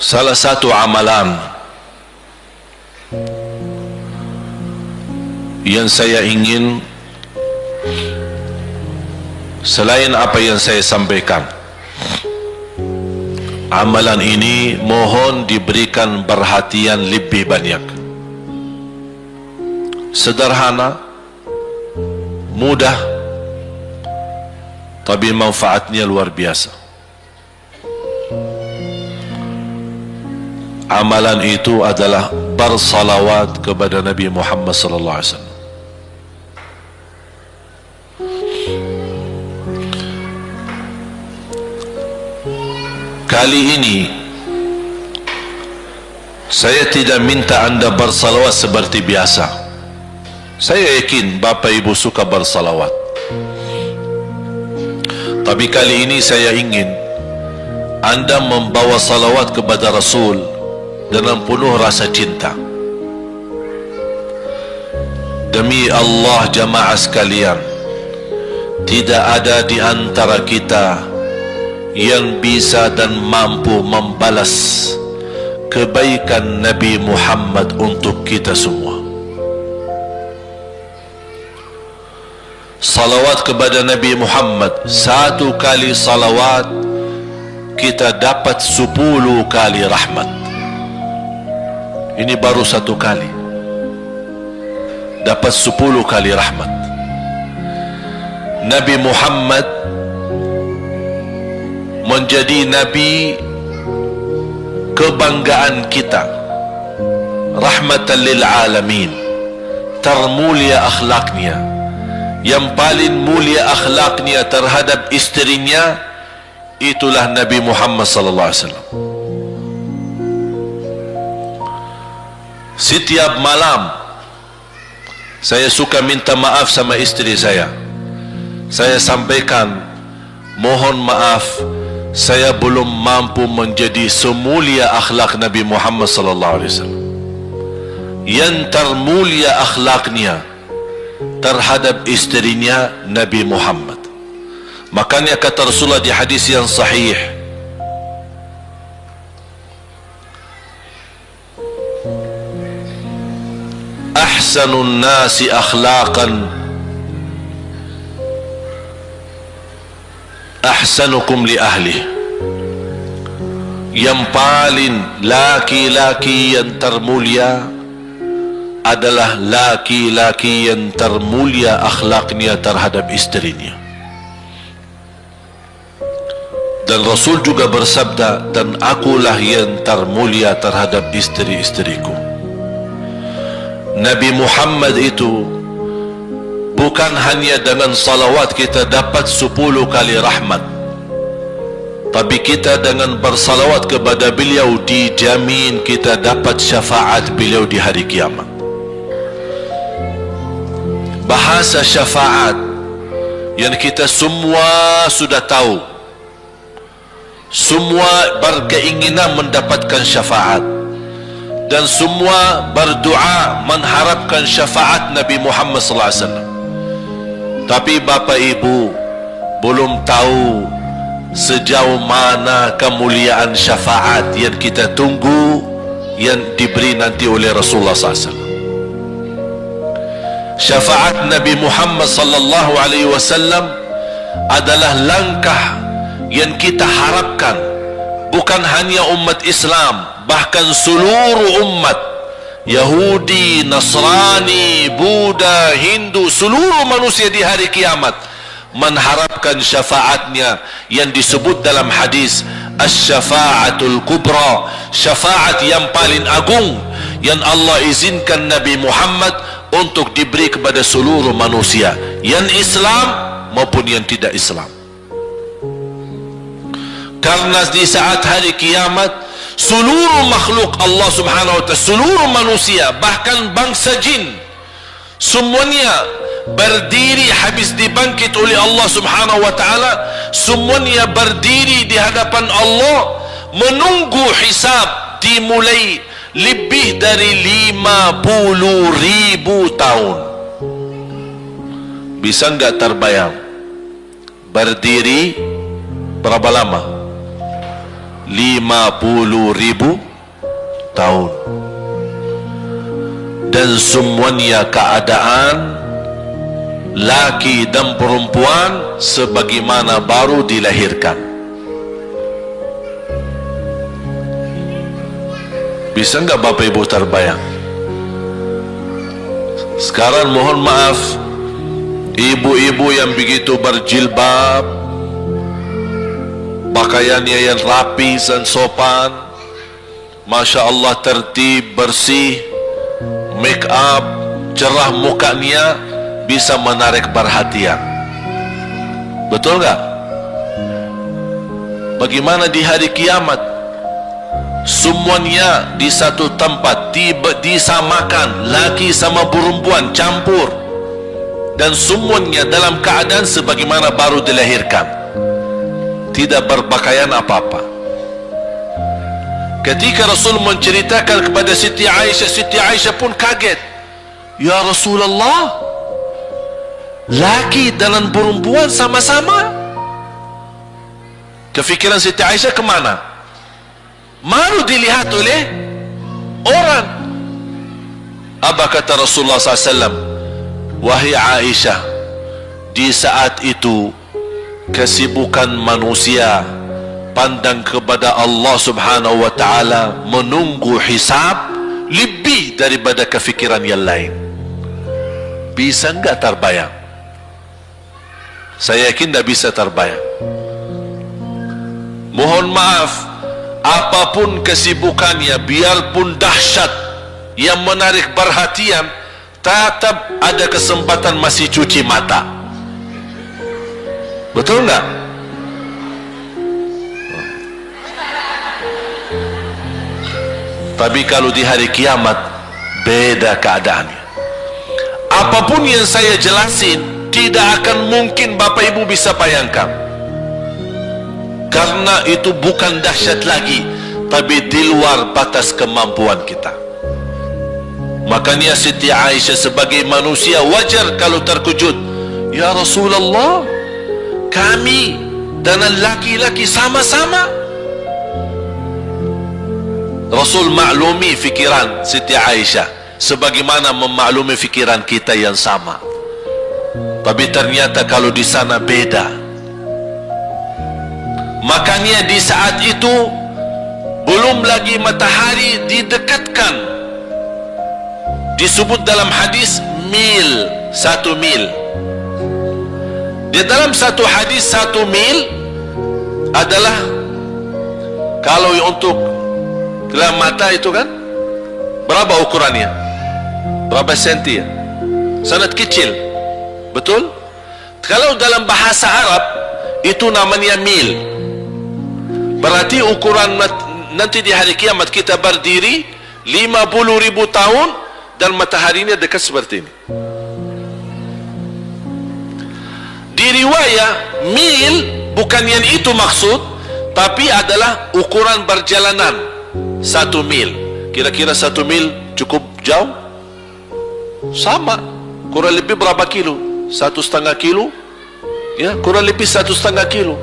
Salah satu amalan yang saya ingin, selain apa yang saya sampaikan, amalan ini mohon diberikan perhatian lebih banyak. Sederhana, mudah, tapi manfaatnya luar biasa. Amalan itu adalah bersalawat kepada Nabi Muhammad sallallahu alaihi wasallam. Kali ini saya tidak minta anda bersalawat seperti biasa. Saya yakin Bapak Ibu suka bersalawat, tapi kali ini saya ingin anda membawa salawat kepada Rasul dengan penuh rasa cinta. Demi Allah jamaah sekalian, tidak ada di antara kita yang bisa dan mampu membalas kebaikan Nabi Muhammad untuk kita semua. Salawat kepada Nabi Muhammad, satu kali salawat kita dapat 10 kali rahmat. Ini baru satu kali, dapat 10 kali rahmat. Nabi Muhammad menjadi Nabi kebanggaan kita, rahmatan lil alamin, termulia akhlaknya. Yang paling mulia akhlaknya terhadap istrinya, itulah Nabi Muhammad sallallahu alaihi wasallam. Setiap malam saya suka minta maaf sama istri saya. Saya sampaikan, mohon maaf, saya belum mampu menjadi semulia akhlak Nabi Muhammad sallallahu alaihi wasallam. Yang termulia akhlaknya terhadap istrinya Nabi Muhammad. Makanya kata Rasulullah di hadis yang sahih, ahsanun nasi akhlaqan ahsanukum li ahli. Yang paling laki-laki yang termulia adalah laki-laki yang termulia akhlaknya terhadap istrinya. Dan Rasul juga bersabda, dan akulah yang termulia terhadap istri-istriku. Nabi Muhammad itu bukan hanya dengan salawat kita dapat 10 kali rahmat, tapi kita dengan bersalawat kepada beliau dijamin kita dapat syafaat beliau di hari kiamat. Bahasa syafaat yang kita semua sudah tahu, semua berkeinginan mendapatkan syafaat, dan semua berdoa mengharapkan syafaat Nabi Muhammad sallallahu alaihi wasallam. Tapi Bapak Ibu belum tahu sejauh mana kemuliaan syafaat yang kita tunggu yang diberi nanti oleh Rasulullah sallallahu alaihi wasallam. Syafaat Nabi Muhammad sallallahu alaihi wasallam adalah langkah yang kita harapkan, bukan hanya umat Islam, bahkan seluruh umat, Yahudi, Nasrani, Buddha, Hindu, seluruh manusia di hari kiamat mengharapkan syafaatnya yang disebut dalam hadis asy-syafa'atul kubra, syafaat yang paling agung yang Allah izinkan Nabi Muhammad untuk diberi kepada seluruh manusia, yang Islam maupun yang tidak Islam. Karena di saat hari kiamat seluruh makhluk Allah subhanahu wa ta'ala, seluruh manusia, bahkan bangsa jin, semuanya berdiri habis dibangkit oleh Allah subhanahu wa ta'ala. Semuanya berdiri di hadapan Allah menunggu hisab dimulai lebih dari 50.000 tahun. Bisa enggak terbayang berdiri berapa lama? 50.000 tahun. Dan semuanya keadaan laki dan perempuan sebagaimana baru dilahirkan. Bisa enggak Bapak Ibu terbayang? Sekarang mohon maaf, ibu-ibu yang begitu berjilbab, pakaiannya yang rapi dan sopan, Masya Allah, tertib, bersih, make up, cerah mukanya, bisa menarik perhatian. Betul nggak? Bagaimana di hari kiamat? Semuanya di satu tempat, disamakan, laki sama perempuan campur, dan semuanya dalam keadaan sebagaimana baru dilahirkan, tidak berpakaian apa-apa. Ketika Rasul menceritakan kepada Siti Aisyah pun kaget. Ya Rasulullah, laki dan perempuan sama-sama. Kefikiran Siti Aisyah kemana? Malu dilihat oleh orang. Apa kata Rasulullah SAW? Wahai Aisyah, di saat itu kesibukan manusia pandang kepada Allah Subhanahu wa ta'ala, menunggu hisab lebih daripada kefikiran yang lain. Bisa enggak terbayang? Saya yakin tidak bisa terbayang. Mohon maaf, apapun kesibukannya, biarpun dahsyat yang menarik perhatian, tetap ada kesempatan masih cuci mata. Betul enggak? Tapi kalau di hari kiamat, beda keadaannya. Apapun yang saya jelasin, tidak akan mungkin Bapak Ibu bisa bayangkan, karena itu bukan dahsyat lagi, tapi di luar batas kemampuan kita. Makanya Siti Aisyah sebagai manusia wajar kalau terkejut. Ya Rasulullah, kami dan laki-laki sama-sama. Rasul maklumi fikiran Siti Aisyah sebagaimana memaklumi fikiran kita yang sama. Tapi ternyata kalau di sana beda. Makanya di saat itu belum lagi matahari didekatkan. Disebut dalam hadis mil, 1 mil. Di dalam satu hadis 1 mil adalah, kalau untuk dalam mata itu kan berapa ukurannya? Berapa senti ya? Sangat kecil. Betul? Kalau dalam bahasa Arab itu namanya mil. Berarti ukuran nanti di hari kiamat kita berdiri 50.000 tahun dan mataharinya dekat seperti ini. Di riwayat mil bukan yang itu maksud, tapi adalah ukuran perjalanan. 1 mil, kira-kira 1 mil cukup jauh? Sama, kurang lebih berapa kilo? 1,5 kilo? Ya, kurang lebih 1,5 kilo.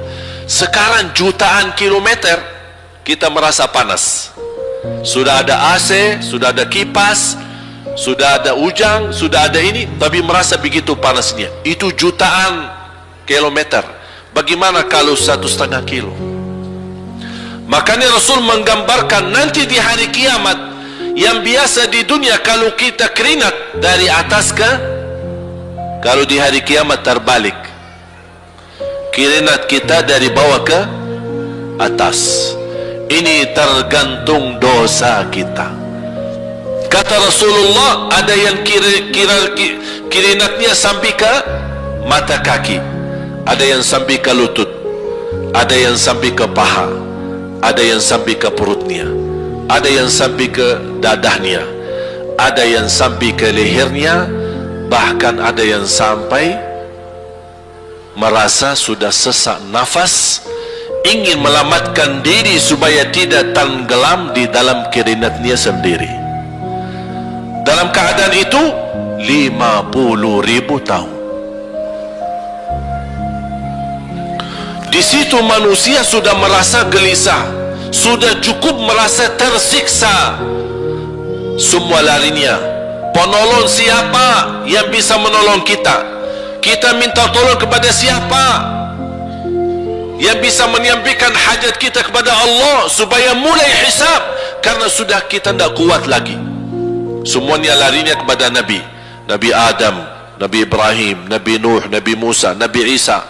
Sekarang jutaan kilometer kita merasa panas. Sudah ada AC, sudah ada kipas, sudah ada ujang, sudah ada ini, tapi merasa begitu panasnya. Itu jutaan kilometer. Bagaimana kalau 1,5 kilo? Makanya Rasul menggambarkan nanti di hari kiamat, yang biasa di dunia kalau kita keringat dari atas ke, kalau di hari kiamat terbalik, keringat kita dari bawah ke atas. Ini tergantung dosa kita. Kata Rasulullah, ada yang keringatnya sampai ke mata kaki, ada yang sampai ke lutut, ada yang sampai ke paha, ada yang sampai ke perutnya, ada yang sampai ke dadahnya, ada yang sampai ke lehernya, bahkan ada yang sampai merasa sudah sesak nafas, ingin melamatkan diri supaya tidak tenggelam di dalam keringatnya sendiri. Dalam keadaan itu 50.000 tahun. Di situ manusia sudah merasa gelisah, sudah cukup merasa tersiksa, semua larinya. Penolong siapa yang bisa menolong kita? Kita minta tolong kepada siapa yang bisa menyampaikan hajat kita kepada Allah supaya mulai hisab? Karena sudah kita tidak kuat lagi. Semuanya larinya kepada Nabi. Nabi Adam, Nabi Ibrahim, Nabi Nuh, Nabi Musa, Nabi Isa.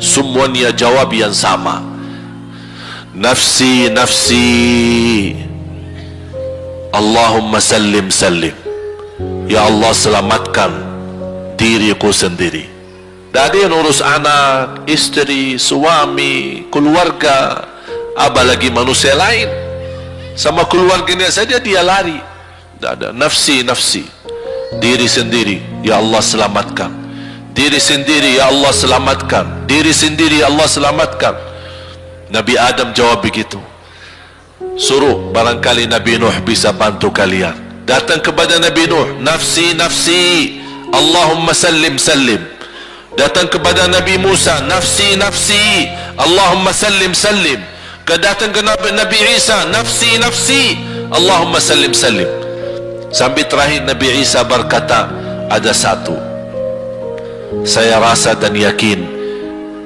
Semuanya jawab yang sama. Nafsi, nafsi. Allahumma sallim, sallim. Ya Allah, selamatkan diriku sendiri. Tak ada yang urus anak, istri, suami, keluarga, apalagi manusia lain. Sama keluarganya saja dia lari. Tak ada. Nafsi, nafsi. Diri sendiri, ya Allah selamatkan. Diri sendiri, ya Allah selamatkan. Diri sendiri, ya Allah selamatkan. Nabi Adam jawab begitu. Suruh, barangkali Nabi Nuh bisa bantu kalian. Datang kepada Nabi Nuh, nafsi, nafsi, Allahumma sallim, sallim. Datang kepada Nabi Musa, nafsi, nafsi, Allahumma sallim, sallim. Datang ke Nabi Isa, nafsi, nafsi, Allahumma sallim, sallim. Sampai terakhir Nabi Isa berkata, ada satu saya rasa dan yakin,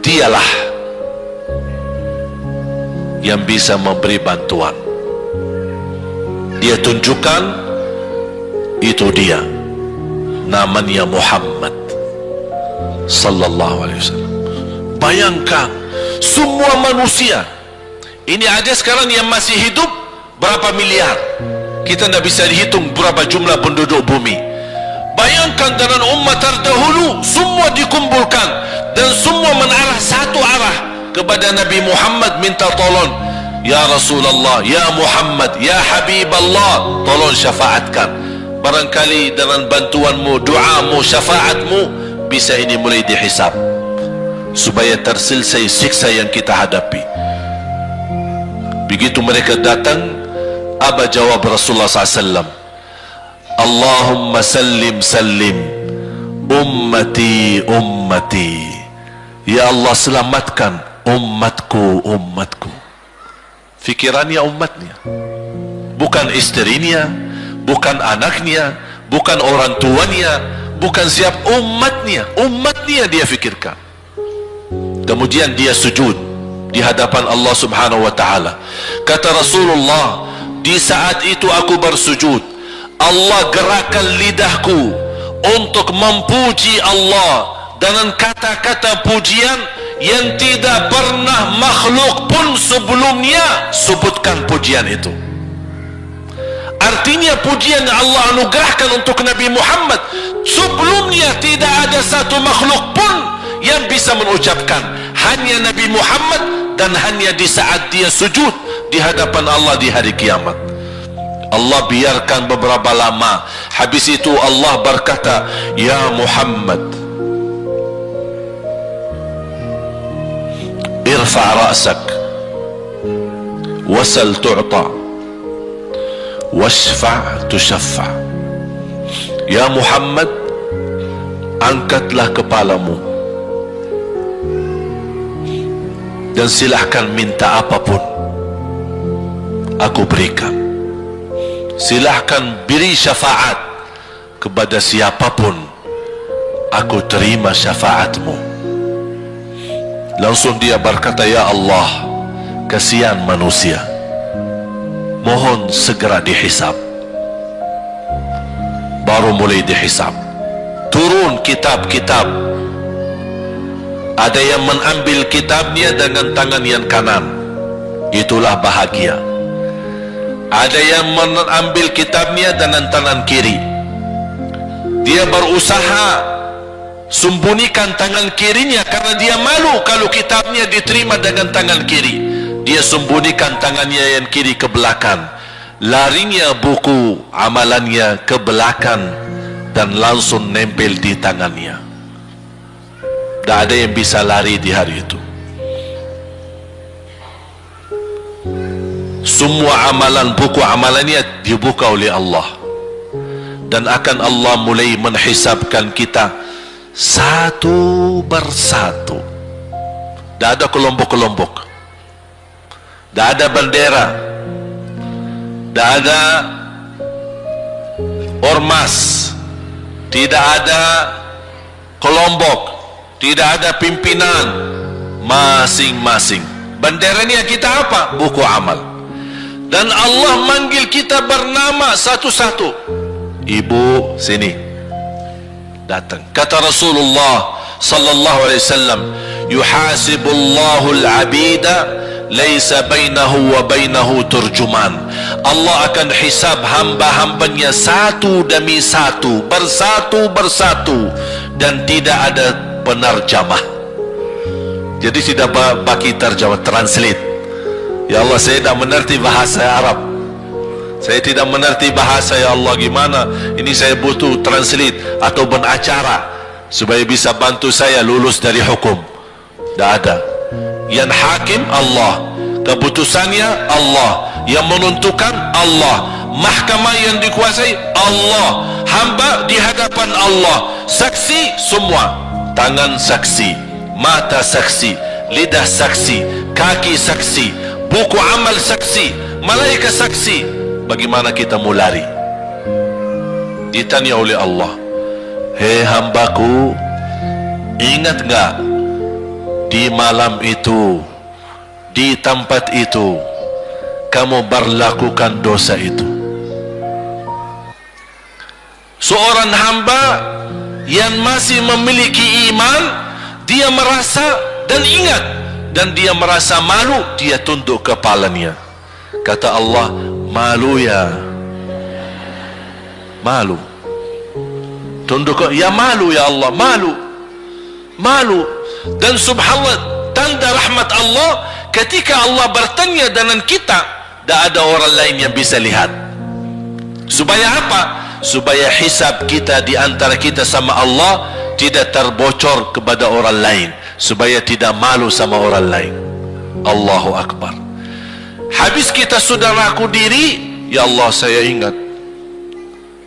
dialah yang bisa memberi bantuan. Dia tunjukkan, itu dia, namanya Muhammad sallallahu alaihi wasallam. Bayangkan, semua manusia ini ada sekarang yang masih hidup berapa miliar? Kita tidak bisa dihitung berapa jumlah penduduk bumi. Bayangkan dengan umat terdahulu, semua dikumpulkan dan semua menarah satu arah kepada Nabi Muhammad, minta tolong. Ya Rasulullah, ya Muhammad, ya Habiballah, tolong syafaatkan. Barangkali dengan bantuanmu, doamu, syafaatmu, bisa ini mulai dihisab supaya terselesai siksa yang kita hadapi. Begitu mereka datang, apa jawab Rasulullah SAW? Allahumma sallim, sallim, ummati, ummati. Ya Allah, selamatkan umatku, umatku. Fikirannya umatnya, bukan istrinya, bukan anaknya, bukan orang tuanya, bukan siap, umatnya. Umatnya dia fikirkan. Kemudian dia sujud di hadapan Allah Subhanahu wa ta'ala. Kata Rasulullah, di saat itu aku bersujud, Allah gerakkan lidahku untuk memuji Allah dengan kata-kata pujian yang tidak pernah makhluk pun sebelumnya sebutkan pujian itu. Artinya pujian yang Allah anugerahkan untuk Nabi Muhammad, sebelumnya tidak ada satu makhluk pun yang bisa mengucapkan. Hanya Nabi Muhammad, dan hanya di saat dia sujud di hadapan Allah di hari kiamat. Allah biarkan beberapa lama. Habis itu Allah berkata, ya Muhammad, irfa' ra'sak, wasal tu'ta, washfa' tushaffa. Ya Muhammad, angkatlah kepalamu dan silahkan minta apapun, aku berikan. Silahkan beri syafaat kepada siapapun, aku terima syafaatmu. Langsung dia berkata, ya Allah, kasihan manusia, mohon segera dihisab. Baru mulai dihisab. Turun kitab-kitab. Ada yang mengambil kitabnya dengan tangan yang kanan, itulah bahagia. Ada yang mengambil kitabnya dengan tangan kiri. Dia berusaha sembunyikan tangan kirinya karena dia malu kalau kitabnya diterima dengan tangan kiri. Dia sembunyikan tangannya yang kiri ke belakang. Larinya buku amalannya ke belakang dan langsung nempel di tangannya. Tak ada yang bisa lari di hari itu. Semua amalan, buku amalannya dibuka oleh Allah, dan akan Allah mulai menghisabkan kita satu persatu. Tak ada kelompok-kelompok. tidak ada bendera, tidak ada ormas, tidak ada kelompok, tidak ada pimpinan, masing-masing. Benderanya kita apa? Buku amal. Dan Allah manggil kita bernama satu-satu. Ibu, sini, datang. Kata Rasulullah sallallahu alaihi wasallam, yuhasibullahu al-abida laisa bainahu wa bainahu turjuman. Allah akan hisab hamba-hambanya satu demi satu, bersatu-bersatu, dan tidak ada penerjemah. Jadi tidak bagi terjemah, translate. Ya Allah, saya tidak mengerti bahasa Arab, saya tidak mengerti bahasa, ya Allah, gimana ini, saya butuh translate atau benacara supaya bisa bantu saya lulus dari hukum. Tidak ada. Yang hakim Allah, keputusannya Allah, yang menentukan Allah, mahkamah yang dikuasai Allah, hamba di hadapan Allah, saksi semua, tangan saksi, mata saksi, lidah saksi, kaki saksi, buku amal saksi, malaikat saksi. Bagaimana kita mau lari? Ditanya oleh Allah, hei hambaku, ingat enggak di malam itu, di tempat itu, kamu berlakukan dosa itu? Seorang hamba yang masih memiliki iman, dia merasa dan ingat, dan dia merasa malu, dia tunduk kepalanya. Kata Allah, malu ya, malu, tunduk, ya malu ya Allah, malu, malu. Dan subhanallah, tanda rahmat Allah, ketika Allah bertanya dengan kita, tidak ada orang lain yang bisa lihat. Supaya apa? Supaya hisab kita di antara kita sama Allah tidak terbocor kepada orang lain, supaya tidak malu sama orang lain. Allahu Akbar. Habis kita sudah mengaku diri, ya Allah, saya ingat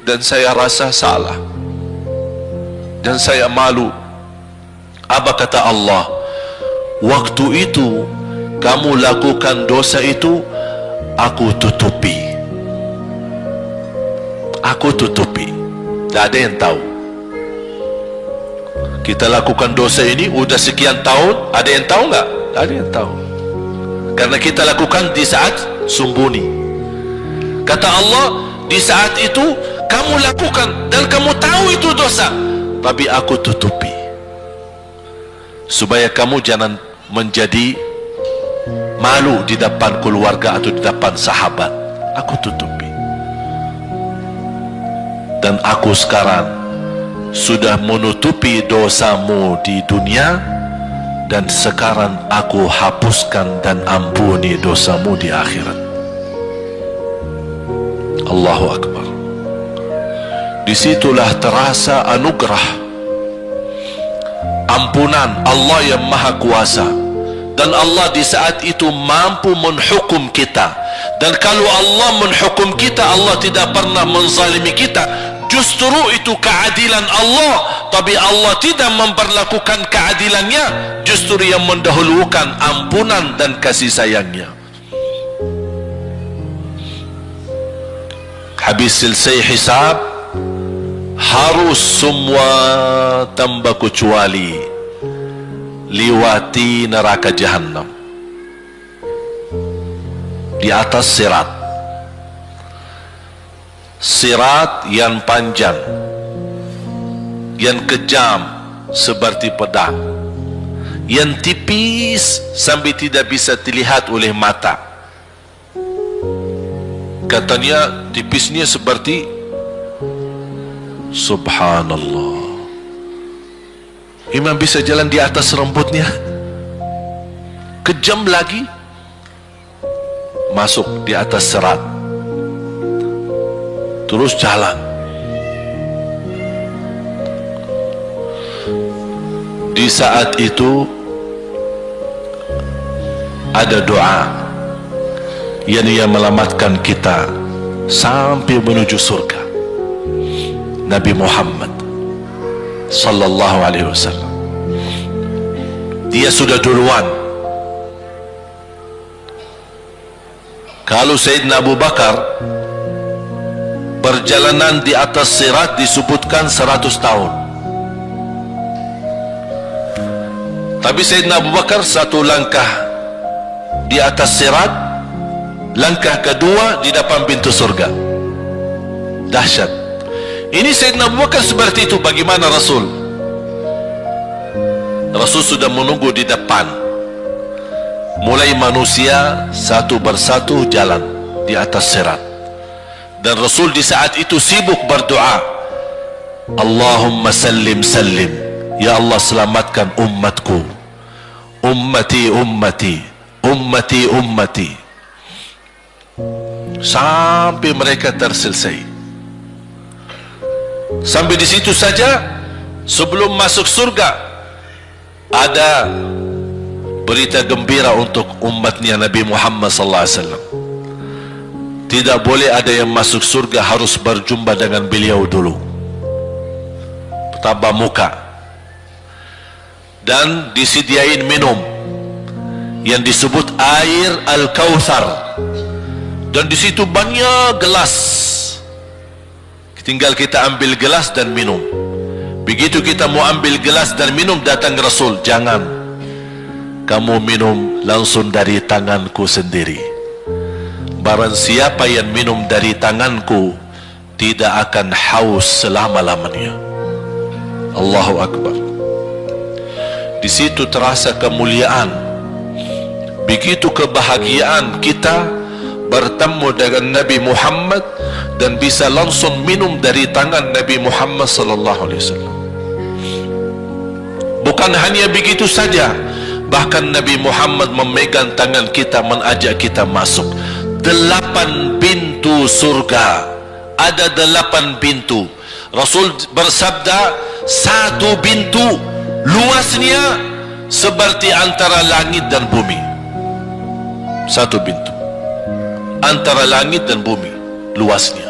dan saya rasa salah dan saya malu. Apa kata Allah? Waktu itu kamu lakukan dosa itu, aku tutupi, aku tutupi, tidak ada yang tahu. Kita lakukan dosa ini udah sekian tahun, ada yang tahu nggak? Tak ada yang tahu, karena kita lakukan di saat sembunyi. Kata Allah, di saat itu kamu lakukan dan kamu tahu itu dosa, tapi aku tutupi supaya kamu jangan menjadi malu di depan keluarga atau di depan sahabat. Aku tutupi. Dan aku sekarang sudah menutupi dosamu di dunia, dan sekarang aku hapuskan dan ampuni dosamu di akhirat. Allahu Akbar. Disitulah terasa anugerah ampunan Allah yang maha kuasa. Dan Allah di saat itu mampu menghukum kita. Dan kalau Allah menghukum kita, Allah tidak pernah menzalimi kita. Justru itu keadilan Allah. Tapi Allah tidak memperlakukan keadilannya, justru yang mendahulukan ampunan dan kasih sayangnya. Habis selesai hisab, harus semua tanpa kecuali liwati neraka Jahannam di atas sirat. Sirat yang panjang, yang kejam seperti pedang, yang tipis sampai tidak bisa dilihat oleh mata. Katanya tipisnya seperti, subhanallah, imam bisa jalan di atas rambutnya. Kejam lagi, masuk di atas serat, terus jalan. Di saat itu ada doa yang menyelamatkan kita sampai menuju surga. Nabi Muhammad sallallahu alaihi wasallam, dia sudah duluan Kalau Sayyidina Abu Bakar perjalanan di atas sirat disebutkan 100 tahun. Tapi Sayyidina Abu Bakar satu langkah di atas sirat, langkah kedua di depan pintu surga. Dahsyat. Ini Sayyidina Abu Bakar seperti itu. Bagaimana Rasul? Rasul sudah menunggu di depan. Mulai manusia satu persatu jalan di atas sirat. Dan Rasul di saat itu sibuk berdoa, Allahumma sallim sallim, ya Allah selamatkan umatku, ummati ummati, ummati ummati, sampai mereka terselesai. Sampai di situ saja. Sebelum masuk surga ada berita gembira untuk umatnya Nabi Muhammad sallallahu alaihi wasallam. Tidak boleh ada yang masuk surga harus berjumpa dengan beliau dulu, tatap muka, dan disediain minum yang disebut air Al-Kautsar, dan di situ banyak gelas. Tinggal kita ambil gelas dan minum. Begitu kita mau ambil gelas dan minum, datang Rasul, jangan kamu minum langsung dari tanganku sendiri. Barang siapa yang minum dari tanganku tidak akan haus selama-lamanya. Allahu Akbar. Di situ terasa kemuliaan. Begitu kebahagiaan kita bertemu dengan Nabi Muhammad dan bisa langsung minum dari tangan Nabi Muhammad sallallahu alaihi wasallam. Bukan hanya begitu saja, bahkan Nabi Muhammad memegang tangan kita, mengajak kita masuk 8 pintu surga. Ada 8 pintu. Rasul bersabda, satu pintu luasnya seperti antara langit dan bumi. Satu pintu antara langit dan bumi luasnya.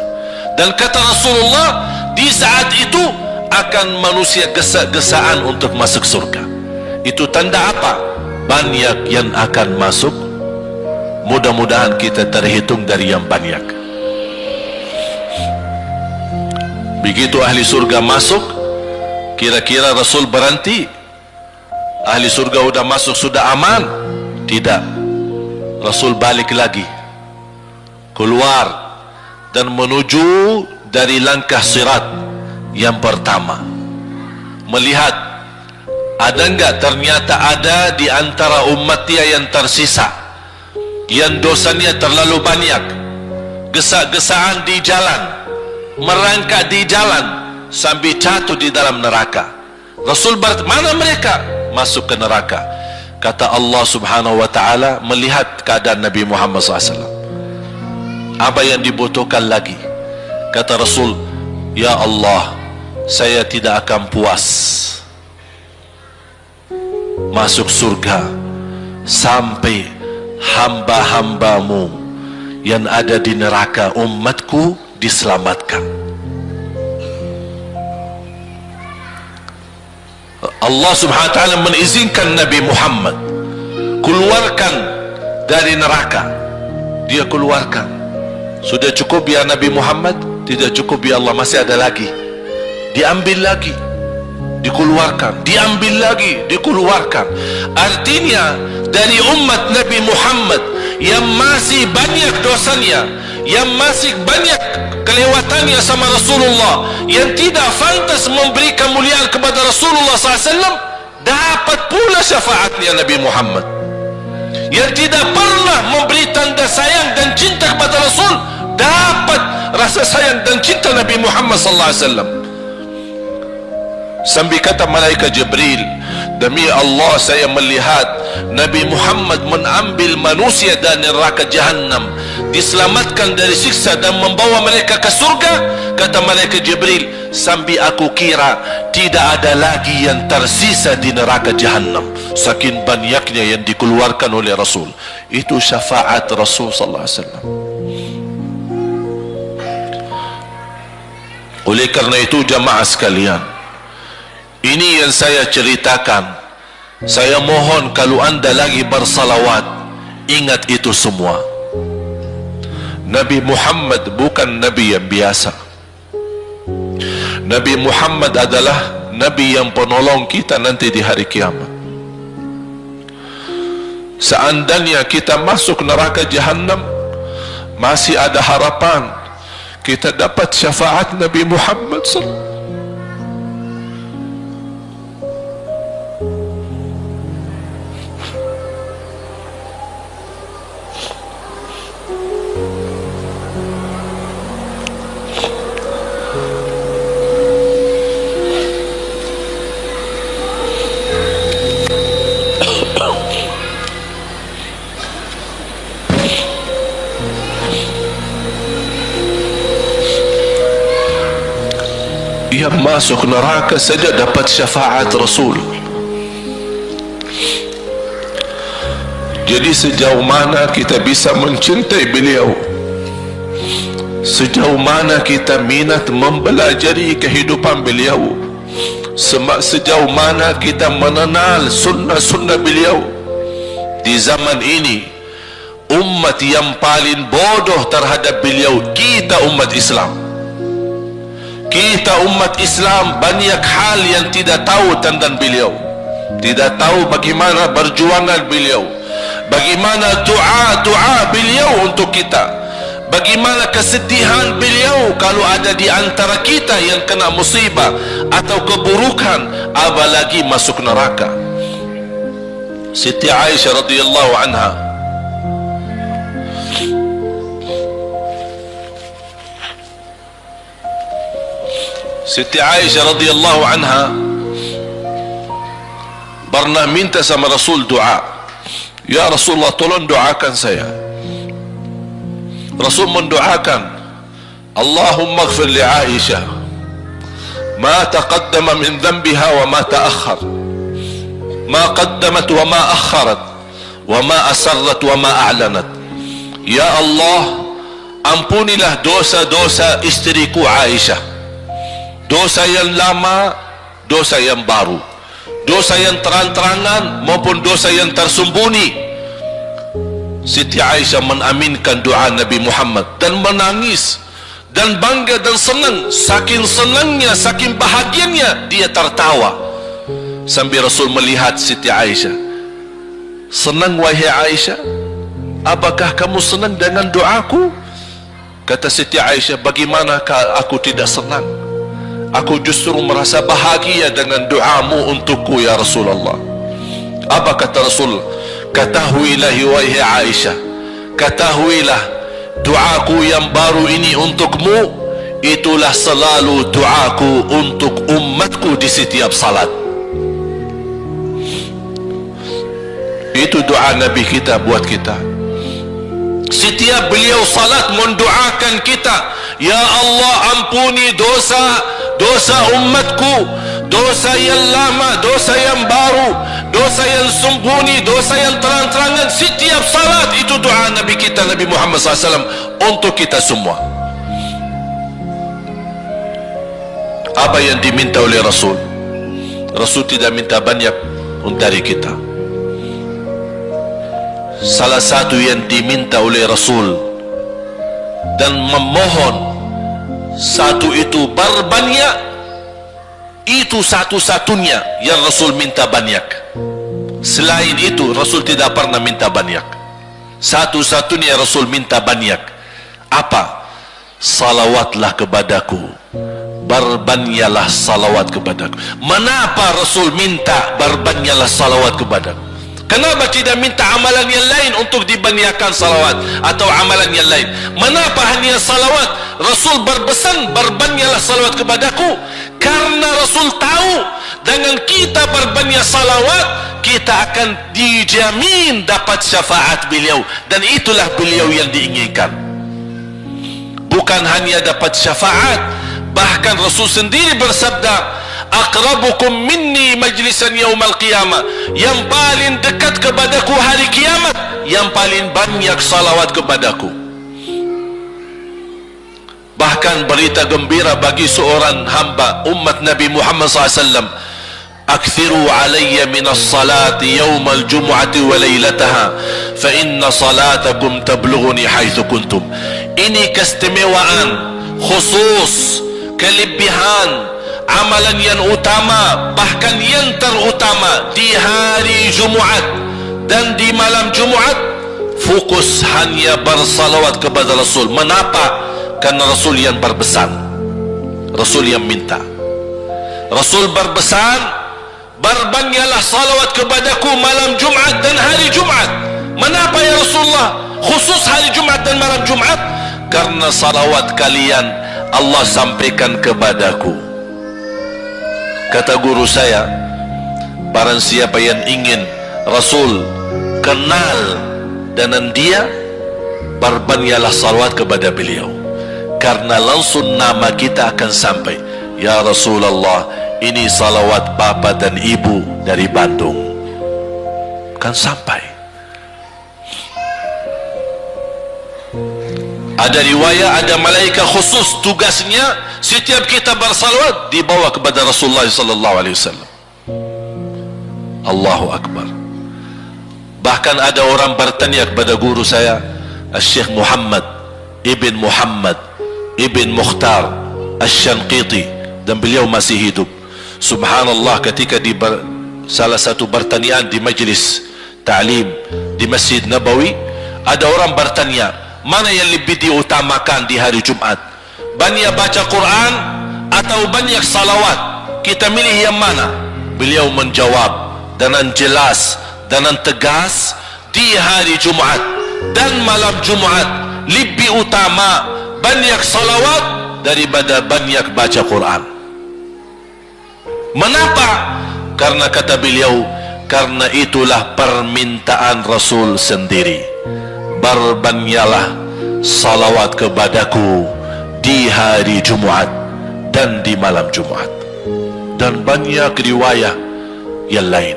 Dan kata Rasulullah, di saat itu akan manusia gesa-gesaan untuk masuk surga. Itu tanda apa? Banyak yang akan masuk. Mudah-mudahan kita terhitung dari yang banyak. Begitu ahli surga masuk, kira-kira Rasul berhenti? Ahli surga sudah masuk, sudah aman? Tidak. Rasul balik lagi, keluar dan menuju dari langkah sirat yang pertama, melihat ada enggak ternyata ada di antara umatnya yang tersisa yang dosanya terlalu banyak, gesa-gesaan di jalan, merangkak di jalan sampai jatuh di dalam neraka. Rasul mana mereka? Masuk ke neraka. Kata Allah subhanahu wa ta'ala melihat keadaan Nabi Muhammad SAW, apa yang dibutuhkan lagi? Kata Rasul, ya Allah, saya tidak akan puas masuk surga sampai hamba-hambamu yang ada di neraka, umatku, diselamatkan. Allah subhanahu wa ta'ala mengizinkan Nabi Muhammad keluarkan dari neraka. Dia keluarkan. Sudah cukup ya Nabi Muhammad? Tidak cukup ya Allah, masih ada lagi. Diambil lagi, dikeluarkan, diambil lagi, dikeluarkan. Artinya dari umat Nabi Muhammad yang masih banyak dosanya, yang masih banyak kelewatannya sama Rasulullah, yang tidak pantas memberi kemuliaan kepada Rasulullah SAW, dapat pula syafaatnya Nabi Muhammad. Yang tidak pernah memberi tanda sayang dan cinta kepada Rasul, dapat rasa sayang dan cinta Nabi Muhammad SAW. Sambil kata malaikat Jibril, demi Allah saya melihat Nabi Muhammad mengambil manusia dari neraka Jahannam, diselamatkan dari siksa dan membawa mereka ke surga. Kata malaikat Jibril, sambil aku kira tidak ada lagi yang tersisa di neraka Jahannam, saking banyaknya yang dikeluarkan oleh Rasul. Itu syafaat Rasul sallallahu alaihi wasallam. Oleh karena itu jamaah sekalian, ini yang saya ceritakan. Saya mohon kalau anda lagi bersalawat, ingat itu semua. Nabi Muhammad bukan Nabi yang biasa. Nabi Muhammad adalah Nabi yang penolong kita nanti di hari kiamat. Seandainya kita masuk neraka Jahannam, masih ada harapan kita dapat syafaat Nabi Muhammad SAW. Yang masuk neraka saja dapat syafaat Rasul. Jadi sejauh mana kita bisa mencintai beliau, sejauh mana kita minat mempelajari kehidupan beliau, sejauh mana kita mengenal sunnah-sunnah beliau. Di zaman ini, umat yang paling bodoh terhadap beliau kita umat Islam. Kita umat Islam banyak hal yang tidak tahu tentang beliau, tidak tahu bagaimana perjuangan beliau, bagaimana doa beliau untuk kita, bagaimana kesedihan beliau kalau ada di antara kita yang kena musibah atau keburukan, apalagi masuk neraka. Siti Aisyah radhiyallahu anha, Siti Aisyah radhiyallahu anha pernah minta sama Rasul doa. Ya Rasulullah, tolong doakan saya. Rasul mendoakan, Allahumma ighfir li Aisyah ma taqaddama min dhanbiha wa ma ta'akhkhar, ma qaddamat wa ma akharat, wa ma asarrat wa ma a'lanat. Ya Allah, ampunilah dosa-dosa istriku Aisyah, dosa yang lama, dosa yang baru, dosa yang terang-terangan maupun dosa yang tersembunyi. Siti Aisyah menaminkan doa Nabi Muhammad dan menangis dan bangga dan senang. Saking senangnya, saking bahagianya, dia tertawa sambil Rasul melihat Siti Aisyah. Senang wahai Aisyah? Apakah kamu senang dengan doaku? Kata Siti Aisyah, bagaimanakah aku tidak senang? Aku justru merasa bahagia dengan doamu untukku ya Rasulullah. Apa kata Rasul? Ketahuilah wahai Aisyah, ketahuilah doaku yang baru ini untukmu, itulah selalu doaku untuk umatku di setiap salat. Itu doa Nabi kita buat kita. Setiap beliau salat mendoakan kita, ya Allah, ampuni dosa umatku, dosa yang lama, dosa yang baru, dosa yang sembunyi, dosa yang terang-terangan. Setiap salat itu doa Nabi kita, Nabi Muhammad SAW, untuk kita semua. Apa yang diminta oleh Rasul? Rasul tidak minta banyak dari kita. Salah satu yang diminta oleh Rasul dan memohon, satu itu berbanyak, itu satu-satunya yang Rasul minta banyak. Selain itu Rasul tidak pernah minta banyak. Satu-satunya Rasul minta banyak. Apa? Salawatlah kepadaku, berbanyaklah salawat kepadaku. Mengapa Rasul minta berbanyaklah salawat kepadaku? Kenapa tidak minta amalan yang lain untuk dibanyakkan salawat atau amalan yang lain? Mengapa hanya salawat? Rasul berpesan berbanyaklah salawat kepadaku, karena Rasul tahu dengan kita berbanyak salawat, kita akan dijamin dapat syafaat beliau, dan itulah beliau yang diinginkan. Bukan hanya dapat syafaat, bahkan Rasul sendiri bersabda, aqrabukum minni majlisan yaumal qiyamah, yang paling dekat kepadaku hari kiamat, yang paling banyak salawat kepadaku. Bahkan berita gembira bagi seorang hamba umat Nabi Muhammad SAW, akthiru alayya minas salati yaumal jumu'ati wa laylataha fa inna salatakum tablughuni haitsu kuntum. Ini keistimewaan, khusus, kelebihan, amalan yang utama, bahkan yang terutama di hari Jumaat dan di malam Jumaat. Fokus hanya bersalawat kepada Rasul. Mengapa? Karena Rasul yang berpesan, Rasul yang minta. Rasul berpesan, berbanyaklah salawat kepadaku malam Jumaat dan hari Jumaat. Mengapa ya Rasulullah khusus hari Jumaat dan malam Jumaat? Karena salawat kalian Allah sampaikan kepadaku. Kata guru saya, barang siapa yang ingin Rasul kenal dengan dia, berbanyaklah salawat kepada beliau, karena langsung nama kita akan sampai. Ya Rasulullah, ini salawat bapa dan ibu dari Bandung, kan sampai. Ada riwayat, ada malaikat khusus tugasnya setiap kita bersalawat dibawa kepada Rasulullah sallallahu alaihi wasallam. Allahu Akbar. Bahkan ada orang bertanya kepada guru saya, Syekh Muhammad Ibn Muhammad Ibn Mukhtar Asy-Syanqiti, dan beliau masih hidup. Subhanallah, ketika di salah satu pertanyaan di majlis ta'lim di Masjid Nabawi, ada orang bertanya, mana yang lebih diutamakan di hari Jumat? Banyak baca Quran atau banyak salawat? Kita milih yang mana? Beliau menjawab dengan jelas, dengan tegas, di hari Jumat dan malam Jumat lebih utama banyak salawat daripada banyak baca Quran. Mengapa? Karena kata beliau, karena itulah permintaan Rasul sendiri. Berbanyaklah salawat kepadaku di hari Jumat dan di malam Jumat. Dan banyak riwayat yang lain.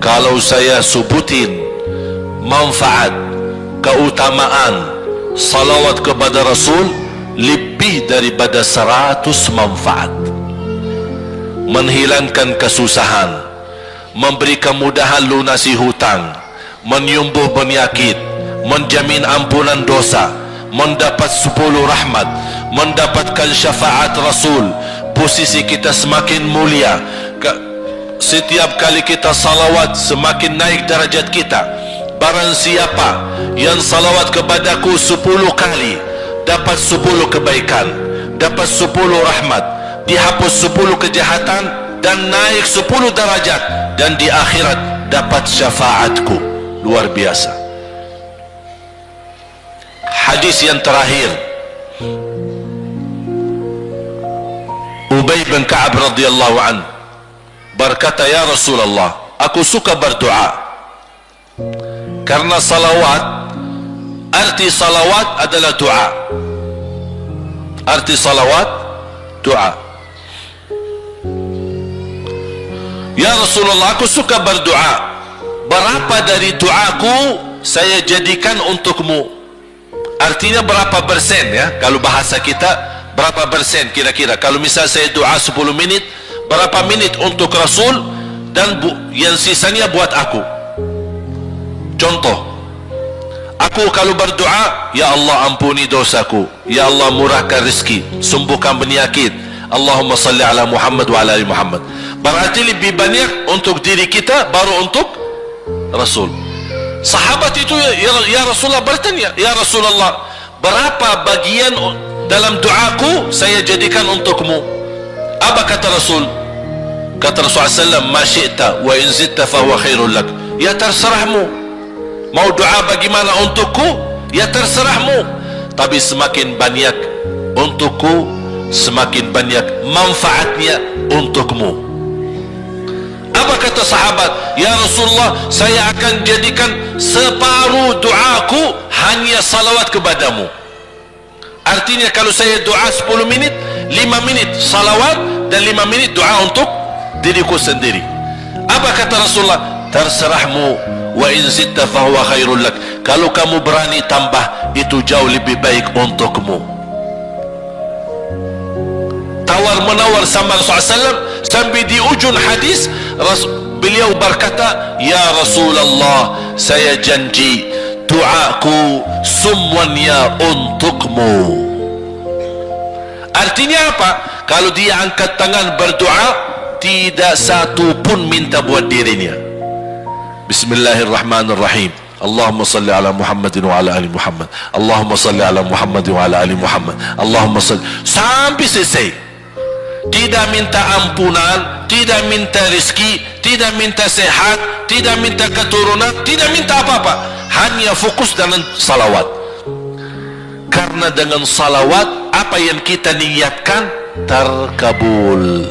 Kalau saya sebutin manfaat, keutamaan salawat kepada Rasul, lebih daripada 100 manfaat. Menghilangkan kesusahan, memberi kemudahan lunasi hutang, menyembuh penyakit, menjamin ampunan dosa, mendapat 10 rahmat, mendapatkan syafaat Rasul, posisi kita semakin mulia. Setiap kali kita salawat semakin naik derajat kita. Barang siapa yang salawat kepadaku 10 kali, dapat 10 kebaikan, dapat 10 rahmat, dihapus 10 kejahatan, dan naik 10 derajat, dan di akhirat dapat syafaatku. Luar biasa. Hadis yang terakhir, Ubay bin Ka'ab radhiyallahu an berkata, ya Rasulullah, aku suka berdoa karena salawat, arti salawat adalah doa. Arti salawat doa. Ya Rasulullah, aku suka berdoa, berapa dari doaku saya jadikan untukmu? Artinya berapa persen, ya? Kalau bahasa kita, berapa persen kira-kira? Kalau misal saya doa 10 menit, berapa menit untuk Rasul, dan yang sisanya buat aku? Contoh, aku kalau berdoa, ya Allah ampuni dosaku, ya Allah murahkan rezeki, sembuhkan penyakit, Allahumma salli ala Muhammad wa ala ali Muhammad. Berarti lebih banyak untuk diri kita, baru untuk Rasul. Sahabat itu ya Rasulullah bertanya, ya Rasulullah, berapa bagian dalam doaku saya jadikan untukmu? Apa kata Rasul? Kata Rasulullah SAW, ma syi'ta wa in zitta fahuwa khairul lak. Ya terserahmu, mau doa bagaimana untukku, ya terserahmu, tapi semakin banyak untukku, semakin banyak manfaatnya untukmu. Apa kata sahabat? Ya Rasulullah, saya akan jadikan separuh doaku hanya salawat kepadamu. Artinya kalau saya doa 10 menit, 5 menit salawat dan 5 menit doa untuk diriku sendiri. Apa kata Rasulullah? Terserahmu, wa in zitta fahuwa khairul lak. Kalau kamu berani tambah, itu jauh lebih baik untukmu. Tawar menawar sama Rasulullah SAW, sampai di ujung hadis beliau berkata, ya Rasulullah, saya janji doa doaku semuanya untukmu. Artinya apa? Kalau dia angkat tangan berdoa, tidak satu pun minta buat dirinya. Bismillahirrahmanirrahim. Allahumma salli ala Muhammadin wa ala ali Muhammad. Allahumma salli ala Muhammadin wa ala ali Muhammad. Allahumma salli, sampai selesai. Tidak minta ampunan, tidak minta rezeki, tidak minta sehat, tidak minta keturunan, tidak minta apa-apa. Hanya fokus dengan salawat. Karena dengan salawat, apa yang kita niatkan terkabul.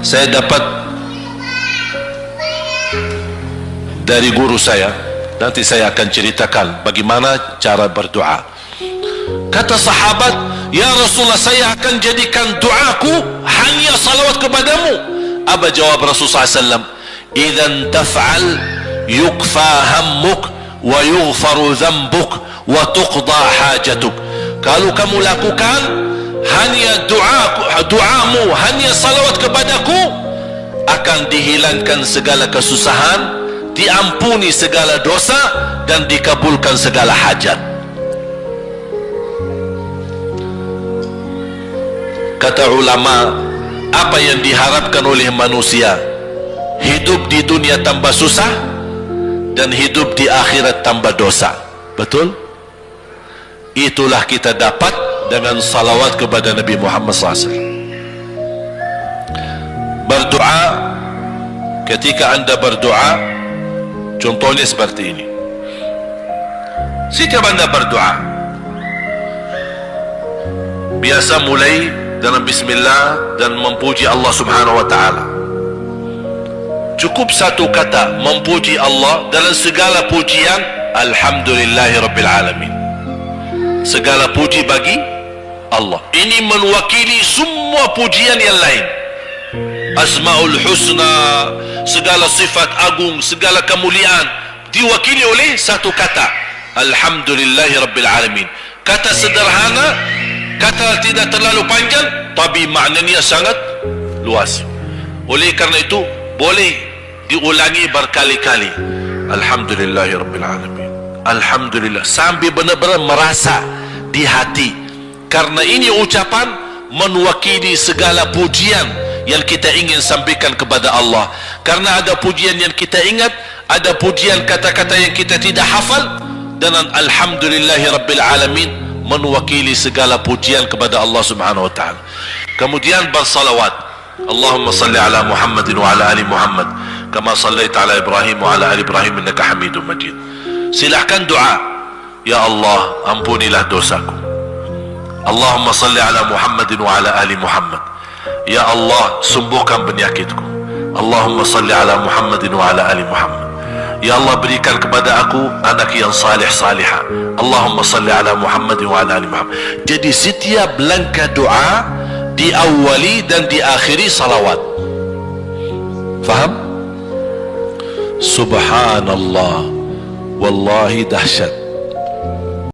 Saya dapat dari guru saya, nanti saya akan ceritakan bagaimana cara berdoa. Kata sahabat, ya Rasulullah, saya akan jadikan doaku hanya salawat kepadamu. Apa jawab Rasulullah SAW? Idzan taf'al yukfa hammuk wa yughfaru dhanbuk wa tuqda hajatuk. Kalau kamu lakukan hanya doamu, hanya salawat kepadaku, akan dihilangkan segala kesusahan, diampuni segala dosa, dan dikabulkan segala hajat. Kata ulama, apa yang diharapkan oleh manusia? Hidup di dunia tambah susah dan hidup di akhirat tambah dosa. Betul? Itulah kita dapat dengan salawat kepada Nabi Muhammad SAW. Berdoa, ketika anda berdoa, contohnya seperti ini. Setiap anda berdoa, biasa mulai dengan bismillah dan memuji Allah Subhanahu wa ta'ala. Cukup satu kata memuji Allah dalam segala pujian, alhamdulillahi rabbil alamin. Segala puji bagi Allah. Ini mewakili semua pujian yang lain. Asmaul husna, segala sifat agung, segala kemuliaan diwakili oleh satu kata, alhamdulillahi rabbil alamin. Kata sederhana, kata tidak terlalu panjang, tapi maknanya sangat luas. Oleh karena itu boleh diulangi berkali-kali, alhamdulillahi rabbil alamin, alhamdulillah, sampai benar-benar merasa di hati. Karena ini ucapan mewakili segala pujian yang kita ingin sampaikan kepada Allah. Karena ada pujian yang kita ingat, ada pujian kata-kata yang kita tidak hafal. Dan alhamdulillahi rabbil alamin mewakili segala pujian kepada Allah Subhanahu wa ta'ala. Kemudian bersalawat, Allahumma salli ala Muhammadin wa ala ali Muhammad kama sallaita ala Ibrahim wa ala ali Ibrahim innaka Hamidum Majid. Silahkan doa, ya Allah, ampunilah dosaku. Allahumma salli ala Muhammadin wa ala ali Muhammad. Ya Allah, sembuhkan penyakitku. Allahumma salli ala Muhammadin wa ala ali Muhammad. Ya Allah, berikan kepada aku anak yang salih salihah. Allahumma salli ala Muhammadin wa ala ali Muhammad. Jadi setiap langkah doa diawali dan diakhiri salawat. Faham? Subhanallah, wallahi dahsyat.